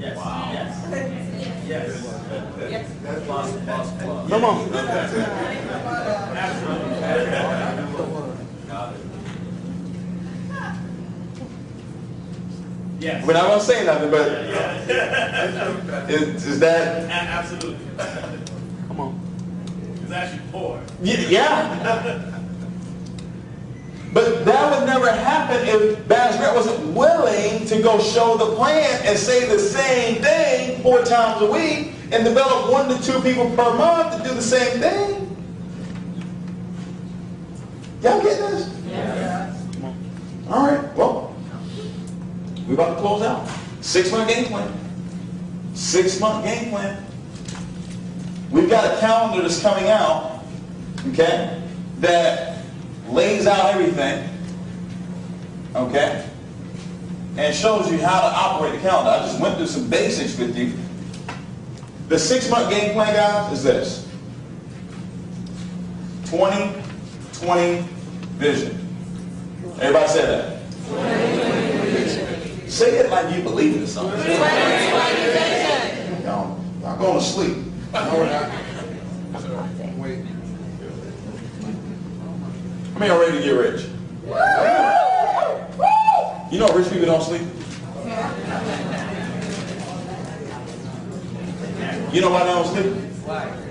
Yes. Wow. Yes. Yes. Yes. Plus. Come on. Yes. We're not going to say nothing, but is that? Absolutely. Come on. It's actually poor. Yeah. But that would never happen if Basret wasn't willing to go show the plan and say the same thing 4 times a week and develop 1 to 2 people per month to do the same thing. Y'all get this? Yeah. All right, well, we're about to close out. 6-month game plan. 6-month game plan. We've got a calendar that's coming out, okay, that lays out everything, okay, and shows you how to operate the calendar. I just went through some basics with you. The 6-month game plan, guys, is this. 20/20 vision. Everybody say that. 20/20 vision. Say it like you believe in something. 20/20 vision. Y'all not going to sleep. No, we're not. Wait. How many are ready to get rich? You know rich people don't sleep? You know why they don't sleep?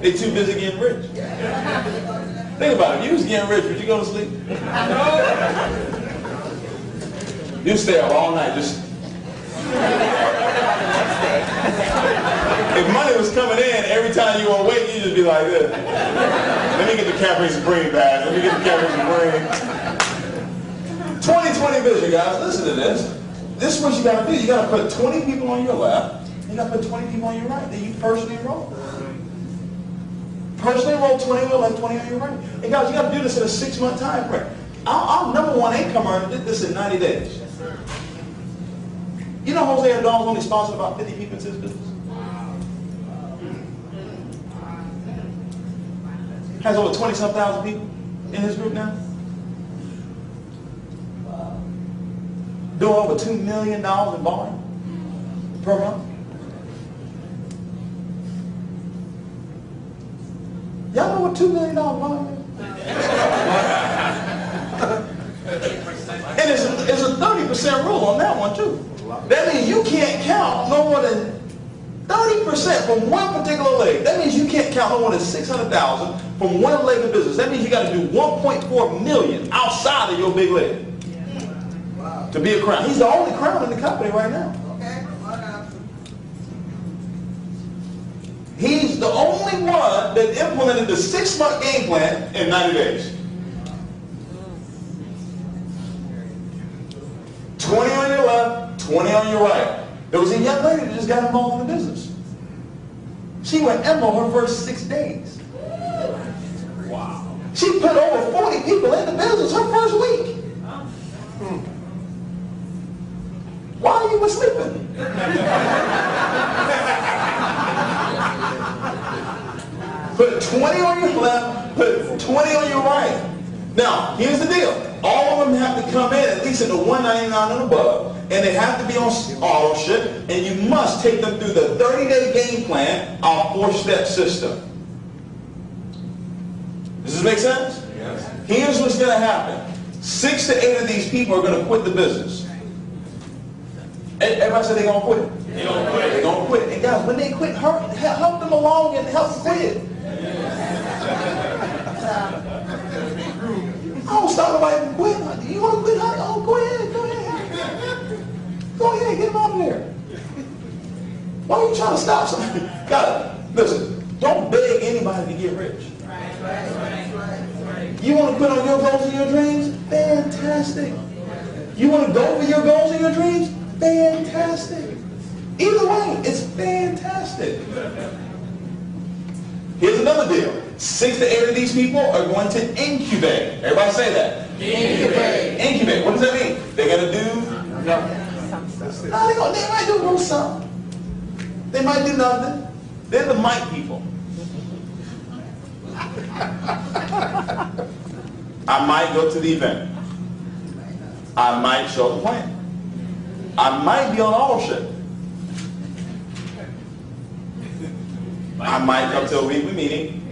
They're too busy getting rich. Think about it. If you was getting rich, would you go to sleep? You stay up all night just... If money was coming in, every time you awake, you just be like this. Let me get the Cafe Supreme bag. Let me get the Cafe Supreme. 20/20 vision, guys. Listen to this. This is what you got to do. You got to put 20 people on your left. You got to put 20 people on your right. Then you personally enroll. Personally enroll 20 on your left, 20 on your right. And guys, you got to do this in a 6-month time frame. Our number 1 income earner did this in 90 days. You know Jose Adon's only sponsored about 50 people in his business? Has over 20-some thousand people in his group now. Doing over $2 million in volume per month. Y'all know what $2 million volume is? And it's a 30% rule on that one too. That means you can't count no more than 30% from one particular leg. That means you can't count no more than 600,000 from one leg of business. That means you got to do 1.4 million outside of your big leg to be a crown. He's the only crown in the company right now. He's the only one that implemented the 6-month game plan in 90 days. 20 on your left, 20 on your right. There was a young lady that just got involved in the business. She went EMO her first 6 days. Wow. She put over 40 people in the business her first week. Why you were sleeping? Put 20 on your left, put 20 on your right. Now, here's the deal. All of them have to come in at least in the 199 and above, and they have to be on auto ship, and you must take them through the 30-day game plan, our 4-step system. Does this make sense? Yes. Here's what's going to happen. 6 to 8 of these people are going to quit the business. Everybody said they're going to quit. They're going to quit. They're going to quit. And guys, when they quit, help them along and help them quit. I don't stop nobody from quitting. You want to quit, honey? Oh, go ahead. Go ahead. Go ahead. Get him out of there. Why are you trying to stop somebody? God, listen, don't beg anybody to get rich. You want to quit on your goals and your dreams? Fantastic. You want to go for your goals and your dreams? Fantastic. Either way, it's fantastic. Here's another deal. 6 to 8 of these people are going to incubate. Everybody say that. Incubate. Incubate. What does that mean? They're going to do nothing. No, they might do a little something. They might do nothing. They're the might people. I might go to the event. I might show the plan. I might be on auto ship. I might come to a weekly meeting.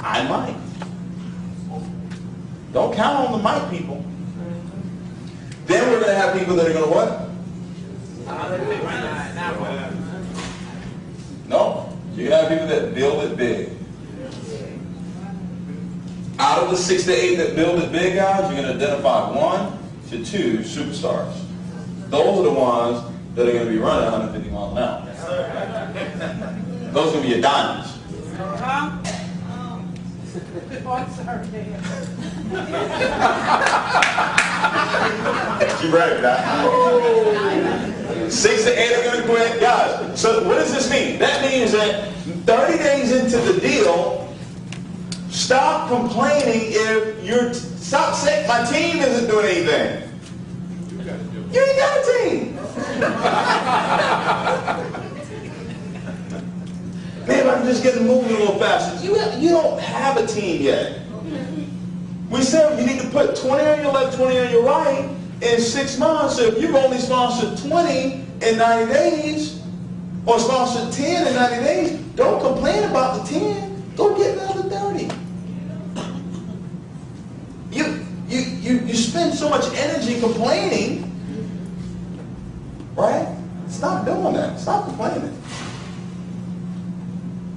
I might. Don't count on the might people. Then we're going to have people that are going to what? No. You're going to have people that build it big. Out of the 6 to 8 that build it big, guys, you're going to identify 1 to 2 superstars. Those are the ones that are going to be running 150 miles an hour. Those are going to be your diamonds. You ready for that? 6 to 8 are going to quit. Guys, so what does this mean? That means that 30 days into the deal, stop complaining if you're, stop saying my team isn't doing anything. You ain't got a team. Man, I'm just getting moving a little faster. You don't have a team yet. We said you need to put 20 on your left, 20 on your right in 6 months. So if you've only sponsored 20 in 90 days, or sponsored 10 in 90 days, don't complain about the 10. Go get another 30. You spend so much energy complaining, right? Stop doing that. Stop complaining.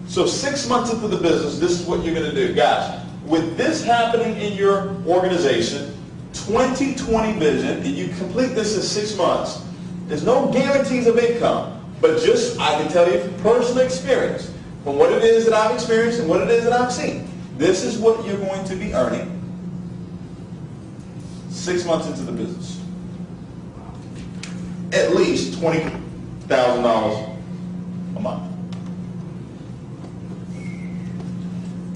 So 6 months into the business, this is what you're going to do. Guys, with this happening in your organization, 2020 vision, and you complete this in 6 months, there's no guarantees of income. But just, I can tell you from personal experience, from what it is that I've experienced and what it is that I've seen, this is what you're going to be earning 6 months into the business. At least $20,000 a month.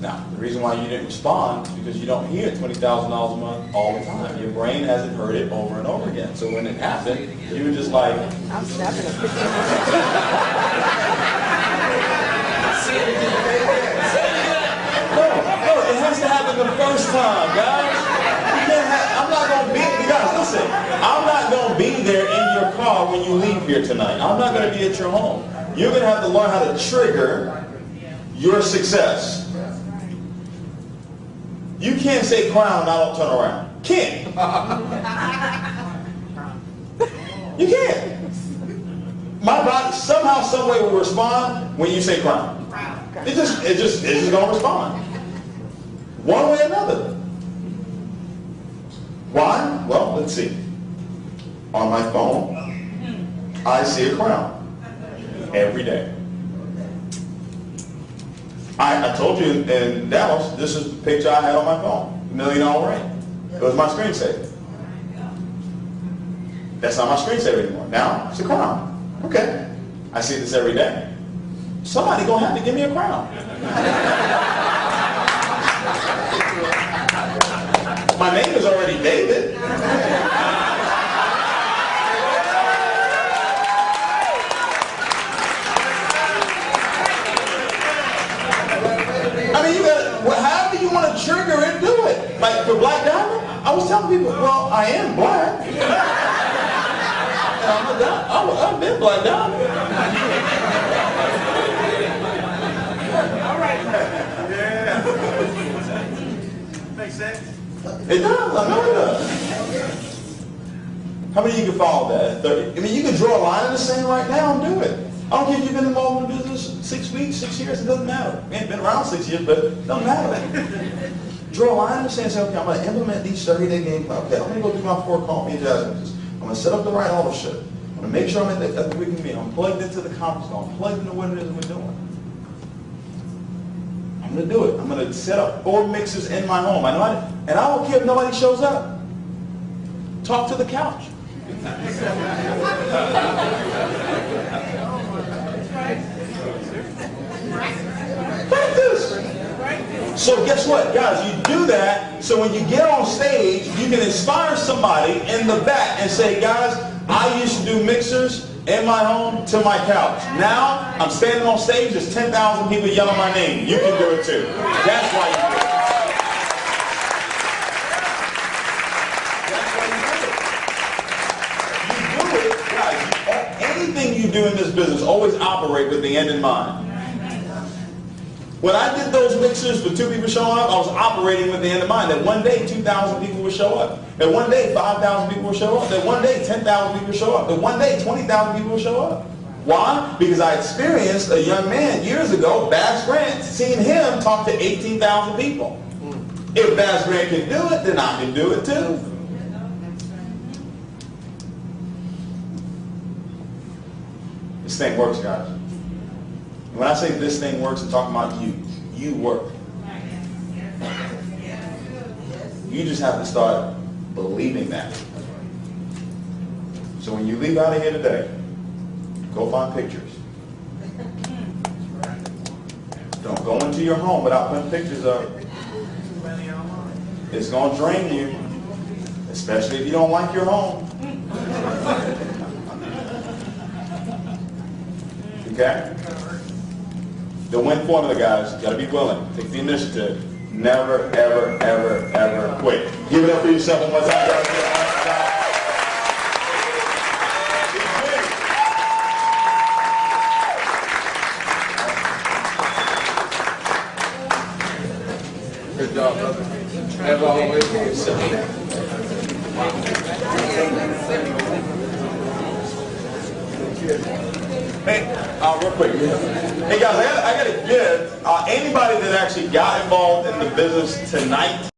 Now, the reason why you didn't respond is because you don't hear $20,000 a month all the time. Your brain hasn't heard it over and over again. So when it happened, you were just like, I'm snapping a picture. no, it has to happen the first time, guys. You can't have, I'm not going to be, guys, listen, I'm not going to be there in your car when you leave here tonight. I'm not going to be at your home. You're going to have to learn how to trigger your success. You can't say crown and I don't turn around. Can't. You can't. My body somehow, some way will respond when you say crown. It's just gonna respond. One way or another. Why? Well, let's see. On my phone, I see a crown every day. I told you in Dallas, this is the picture I had on my phone. $1 million ring. It was my screensaver. That's not my screensaver anymore. Now, it's a crown. Okay. I see this every day. Somebody gonna have to give me a crown. My name is already David. I mean, you got however you want to trigger it, do it. Like for Black Diamond, I was telling people, well, I am black. I've been Black Diamond. All right. Yeah. Makes sense. It does. I know it does. How many of you can follow that? 30? I mean, you can draw a line in the sand right now and do it. I don't care if you've been involved in the business 6 weeks, 6 years, it doesn't matter. We ain't been around 6 years, but it doesn't matter. Draw a line in the sand and say, okay, I'm going to implement these 30-day game plan. Okay, I'm going to go do my 4 coffee adjustments. I'm going to set up the right ownership. I'm going to make sure I'm at the weekly meeting. I'm plugged into the conference call. I'm plugged into what it is that we're doing. I'm going to do it. I'm going to set up 4 mixers in my home. And I don't care if nobody shows up. Talk to the couch. Practice. So guess what, guys? You do that so when you get on stage, you can inspire somebody in the back and say, guys, I used to do mixers in my home to my couch. Now I'm standing on stage. There's 10,000 people yelling my name. You can do it too. That's why you do it. Anything you do in this business, always operate with the end in mind. When I did those mixers for 2 people showing up, I was operating with the end in mind that one day 2,000 people would show up. That one day 5,000 people would show up. That one day 10,000 people would show up. That one day 20,000 people would show up. Why? Because I experienced a young man years ago, Bass Grant, seeing him talk to 18,000 people. If Bass Grant can do it, then I can do it too. This thing works, guys. When I say this thing works, I'm talking about you. You work. You just have to start believing that. So when you leave out of here today, go find pictures. Don't go into your home without putting pictures up. It's going to drain you, especially if you don't like your home. Okay? The win formula, guys. You got to be willing. Take the initiative. Never, ever, ever, ever quit. Give it up for yourself one more time, guys. Good job, brother. As always. Hey, real quick. Hey guys, I got to give anybody that actually got involved in the business tonight